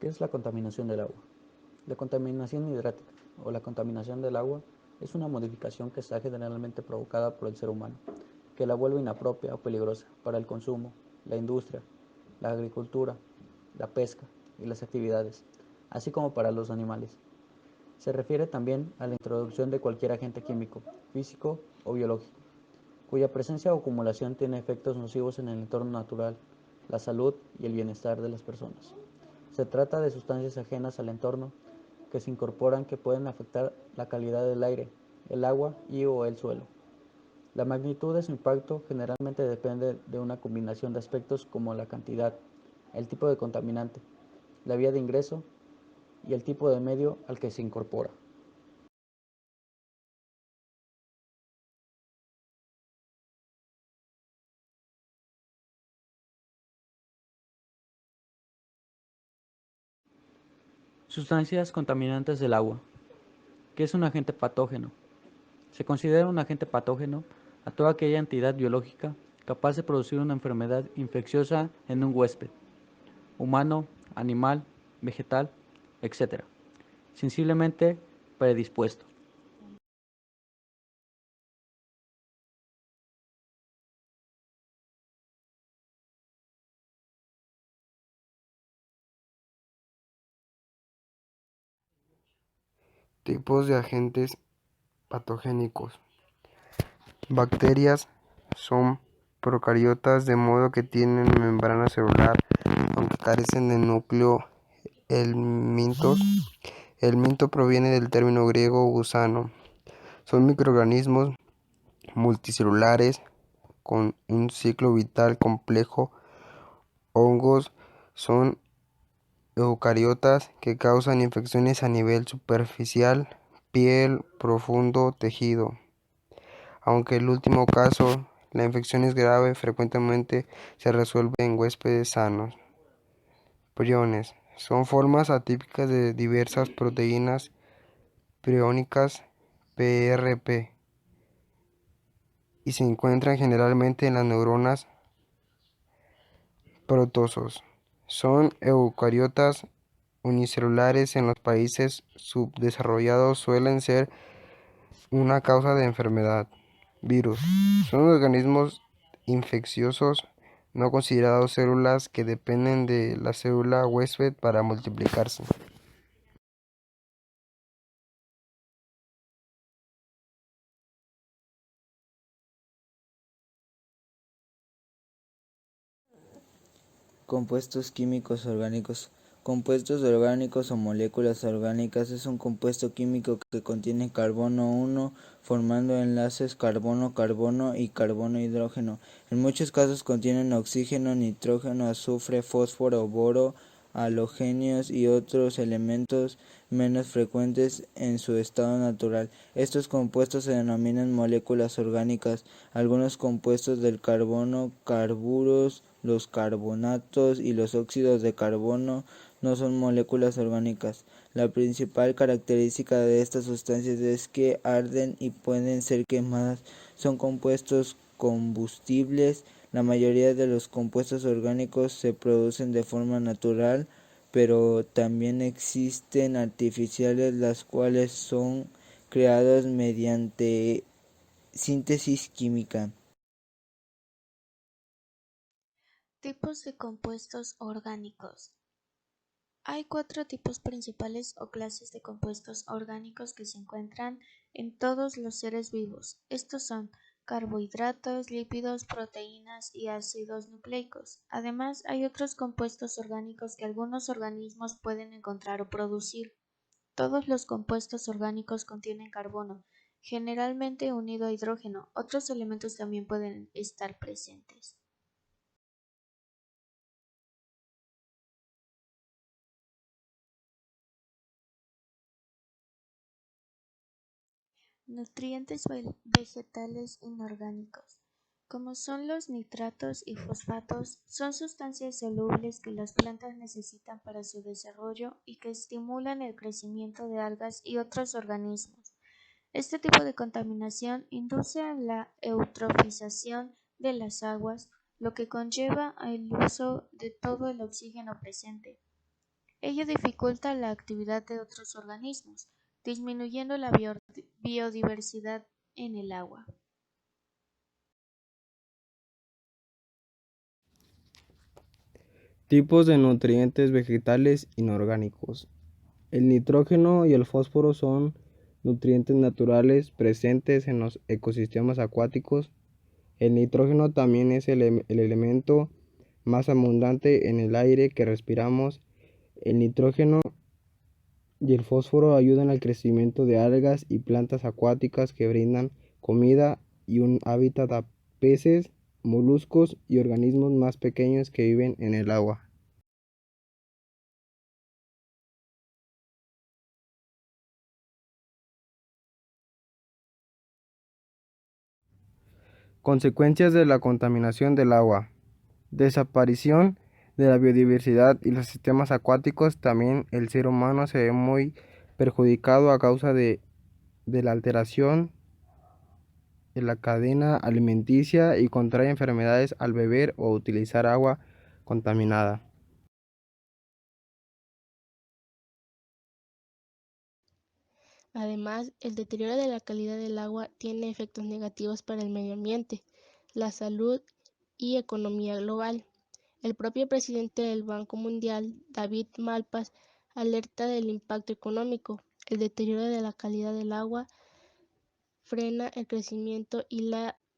¿Qué es la contaminación del agua? La contaminación hidrática o la contaminación del agua es una modificación que está generalmente provocada por el ser humano, que la vuelve inapropia o peligrosa para el consumo, la industria, la agricultura, la pesca y las actividades, así como para los animales. Se refiere también a la introducción de cualquier agente químico, físico o biológico, cuya presencia o acumulación tiene efectos nocivos en el entorno natural, la salud y el bienestar de las personas. Se trata de sustancias ajenas al entorno que se incorporan que pueden afectar la calidad del aire, el agua y o el suelo. La magnitud de su impacto generalmente depende de una combinación de aspectos como la cantidad, el tipo de contaminante, la vía de ingreso y el tipo de medio al que se incorpora. Sustancias contaminantes del agua. ¿Qué es un agente patógeno? Se considera un agente patógeno a toda aquella entidad biológica capaz de producir una enfermedad infecciosa en un huésped, humano, animal, vegetal, etc., sensiblemente predispuesto. Tipos de agentes patogénicos. Bacterias son procariotas de modo que tienen membrana celular, aunque carecen de núcleo helmintos. El minto proviene del término griego gusano. Son microorganismos multicelulares con un ciclo vital complejo. Hongos son eucariotas que causan infecciones a nivel superficial, piel, profundo, tejido. Aunque en el último caso la infección es grave, frecuentemente se resuelve en huéspedes sanos. Priones son formas atípicas de diversas proteínas priónicas PRP y se encuentran generalmente en las neuronas protozoos. Son eucariotas unicelulares. En los países subdesarrollados suelen ser una causa de enfermedad. Virus son organismos infecciosos no considerados células que dependen de la célula huésped para multiplicarse. Compuestos químicos orgánicos. Compuestos orgánicos o moléculas orgánicas es un compuesto químico que contiene carbono 1 formando enlaces carbono-carbono y carbono-hidrógeno. En muchos casos contienen oxígeno, nitrógeno, azufre, fósforo, boro, halogenios y otros elementos menos frecuentes en su estado natural. Estos compuestos se denominan moléculas orgánicas. Algunos compuestos del carbono, carburos, los carbonatos y los óxidos de carbono no son moléculas orgánicas. La principal característica de estas sustancias es que arden y pueden ser quemadas. Son compuestos combustibles. La mayoría de los compuestos orgánicos se producen de forma natural, pero también existen artificiales, las cuales son creados mediante síntesis química. Tipos de compuestos orgánicos. Hay cuatro tipos principales o clases de compuestos orgánicos que se encuentran en todos los seres vivos. Estos son carbohidratos, lípidos, proteínas y ácidos nucleicos. Además, hay otros compuestos orgánicos que algunos organismos pueden encontrar o producir. Todos los compuestos orgánicos contienen carbono, generalmente unido a hidrógeno. Otros elementos también pueden estar presentes. Nutrientes vegetales inorgánicos, como son los nitratos y fosfatos, son sustancias solubles que las plantas necesitan para su desarrollo y que estimulan el crecimiento de algas y otros organismos. Este tipo de contaminación induce a la eutrofización de las aguas, lo que conlleva el uso de todo el oxígeno presente. Ello dificulta la actividad de otros organismos, disminuyendo la biodiversidad en el agua. Tipos de nutrientes vegetales inorgánicos. El nitrógeno y el fósforo son nutrientes naturales presentes en los ecosistemas acuáticos. El nitrógeno también es el elemento más abundante en el aire que respiramos. El nitrógeno y el fósforo ayudan al crecimiento de algas y plantas acuáticas que brindan comida y un hábitat a peces, moluscos y organismos más pequeños que viven en el agua. Consecuencias de la contaminación del agua. Desaparición de la biodiversidad y los sistemas acuáticos. También el ser humano se ve muy perjudicado a causa de la alteración de la cadena alimenticia y contrae enfermedades al beber o utilizar agua contaminada. Además, el deterioro de la calidad del agua tiene efectos negativos para el medio ambiente, la salud y economía global. El propio presidente del Banco Mundial, David Malpass, alerta del impacto económico. El deterioro de la calidad del agua frena el crecimiento y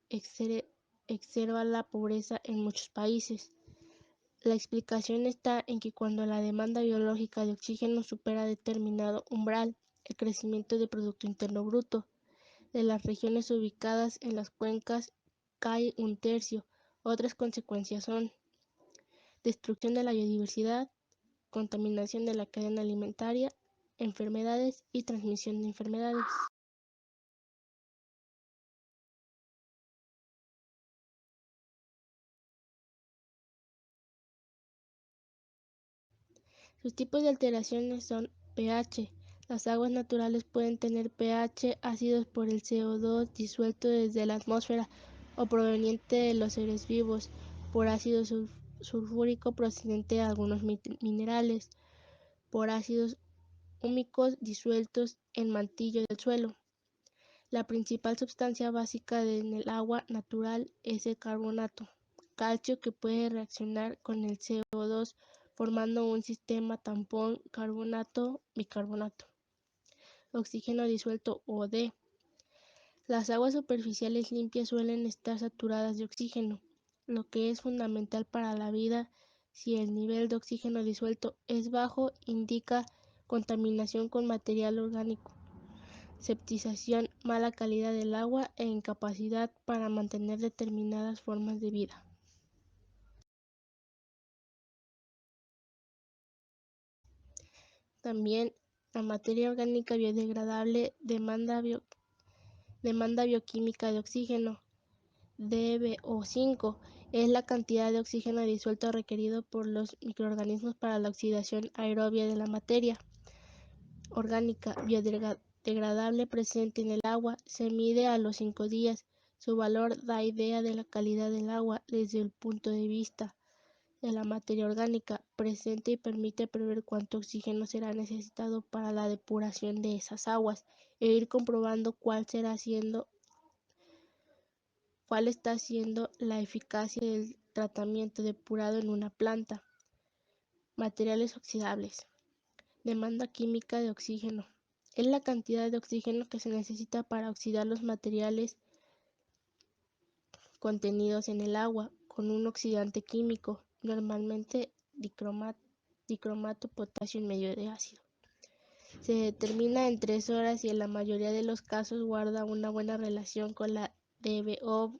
exacerba la pobreza en muchos países. La explicación está en que cuando la demanda biológica de oxígeno supera determinado umbral, el crecimiento del Producto Interno Bruto de las regiones ubicadas en las cuencas cae un tercio. Otras consecuencias son destrucción de la biodiversidad, contaminación de la cadena alimentaria, enfermedades y transmisión de enfermedades. Sus tipos de alteraciones son pH. Las aguas naturales pueden tener pH ácidos por el CO2 disuelto desde la atmósfera o proveniente de los seres vivos, por ácido sulfúrico procedente de algunos minerales, por ácidos húmicos disueltos en mantillo del suelo. La principal sustancia básica en el agua natural es el carbonato, calcio que puede reaccionar con el CO2 formando un sistema tampón carbonato-bicarbonato. Oxígeno disuelto OD. Las aguas superficiales limpias suelen estar saturadas de oxígeno, lo que es fundamental para la vida. Si el nivel de oxígeno disuelto es bajo, indica contaminación con material orgánico, septización, mala calidad del agua e incapacidad para mantener determinadas formas de vida. También la materia orgánica biodegradable demanda bioquímica de oxígeno. DBO5 es la cantidad de oxígeno disuelto requerido por los microorganismos para la oxidación aerobia de la materia orgánica biodegradable presente en el agua. Se mide a los 5 días. Su valor da idea de la calidad del agua desde el punto de vista de la materia orgánica presente y permite prever cuánto oxígeno será necesitado para la depuración de esas aguas e ir comprobando cuál está siendo la eficacia del tratamiento depurado en una planta. Materiales oxidables. Demanda química de oxígeno. Es la cantidad de oxígeno que se necesita para oxidar los materiales contenidos en el agua con un oxidante químico, normalmente dicromato potasio en medio de ácido. Se determina en 3 horas y en la mayoría de los casos guarda una buena relación con la DBO,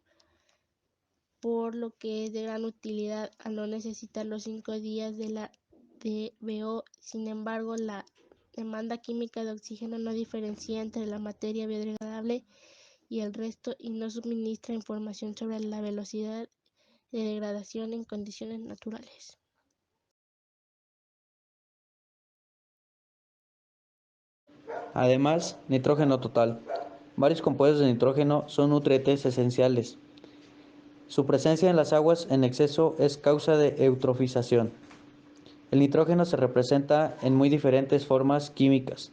por lo que es de gran utilidad al no necesitar los 5 días de la DBO. Sin embargo, la demanda química de oxígeno no diferencia entre la materia biodegradable y el resto y no suministra información sobre la velocidad de degradación en condiciones naturales. Además, nitrógeno total. Varios compuestos de nitrógeno son nutrientes esenciales. Su presencia en las aguas en exceso es causa de eutrofización. El nitrógeno se representa en muy diferentes formas químicas,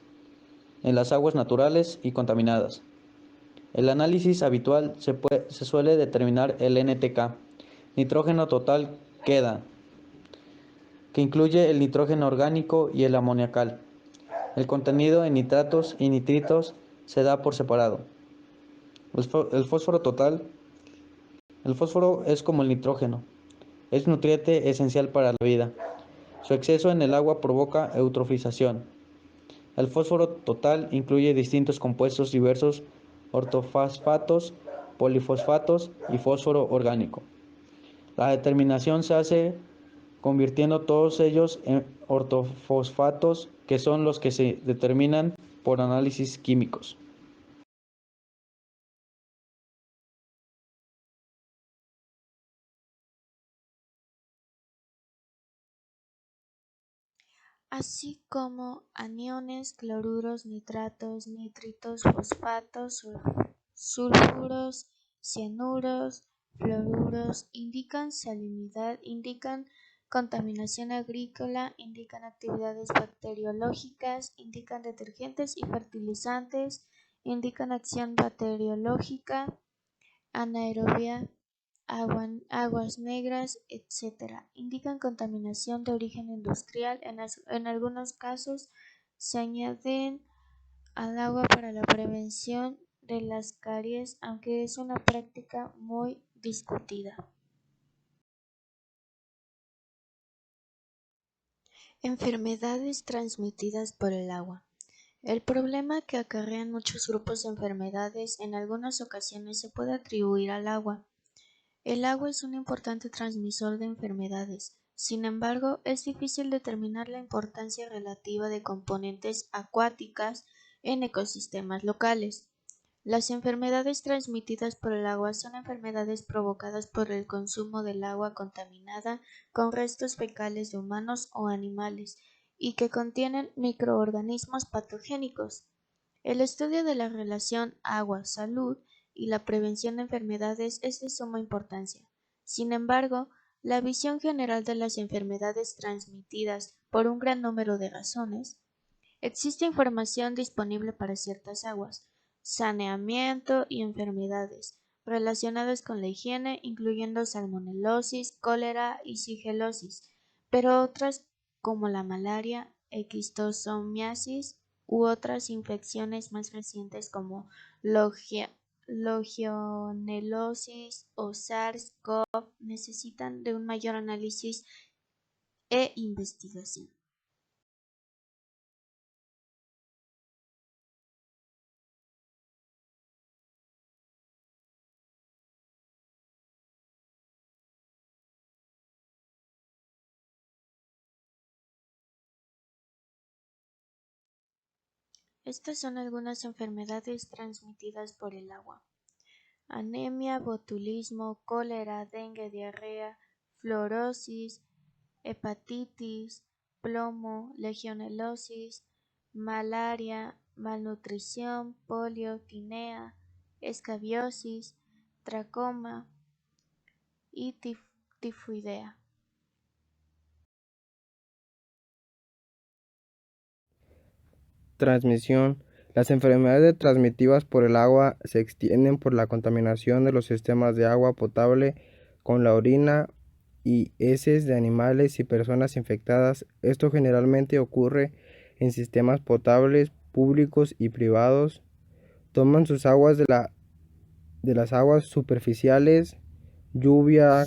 en las aguas naturales y contaminadas. El análisis habitual se suele determinar el NTK, nitrógeno total queda, que incluye el nitrógeno orgánico y el amoniacal. El contenido en nitratos y nitritos se da por separado. El fósforo total. El fósforo es como el nitrógeno. Es nutriente esencial para la vida. Su exceso en el agua provoca eutrofización. El fósforo total incluye distintos compuestos diversos, ortofosfatos, polifosfatos y fósforo orgánico. La determinación se hace convirtiendo todos ellos en ortofosfatos, que son los que se determinan por análisis químicos. Así como aniones, cloruros, nitratos, nítritos, fosfatos, sulfuros, cianuros, fluoruros, indican salinidad, indican contaminación agrícola, indican actividades bacteriológicas, indican detergentes y fertilizantes, indican acción bacteriológica, anaerobia, aguas negras, etc. Indican contaminación de origen industrial. En algunos casos se añaden al agua para la prevención de las caries, aunque es una práctica muy discutida. Enfermedades transmitidas por el agua. El problema que acarrean muchos grupos de enfermedades en algunas ocasiones se puede atribuir al agua. El agua es un importante transmisor de enfermedades. Sin embargo, es difícil determinar la importancia relativa de componentes acuáticas en ecosistemas locales. Las enfermedades transmitidas por el agua son enfermedades provocadas por el consumo del agua contaminada con restos fecales de humanos o animales y que contienen microorganismos patogénicos. El estudio de la relación agua-salud y la prevención de enfermedades es de suma importancia. Sin embargo, la visión general de las enfermedades transmitidas por un gran número de razones, existe información disponible para ciertas aguas, saneamiento y enfermedades relacionadas con la higiene, incluyendo salmonelosis, cólera y sigelosis, pero otras como la malaria, esquistosomiasis u otras infecciones más recientes como legionelosis o SARS-CoV necesitan de un mayor análisis e investigación. Estas son algunas enfermedades transmitidas por el agua: anemia, botulismo, cólera, dengue, diarrea, fluorosis, hepatitis, plomo, legionelosis, malaria, malnutrición, polio, tinea, escabiosis, tracoma y tifoidea. Transmisión. Las enfermedades transmitidas por el agua se extienden por la contaminación de los sistemas de agua potable con la orina y heces de animales y personas infectadas. Esto generalmente ocurre en sistemas potables públicos y privados. Toman sus aguas de las aguas superficiales, lluvia,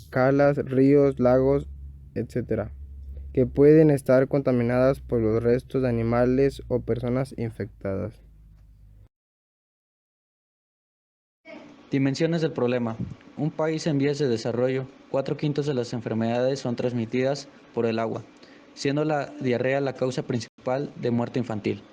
calas, ríos, lagos, etc., que pueden estar contaminadas por los restos de animales o personas infectadas. Dimensiones del problema. Un país en vías de desarrollo, 4/5 de las enfermedades son transmitidas por el agua, siendo la diarrea la causa principal de muerte infantil.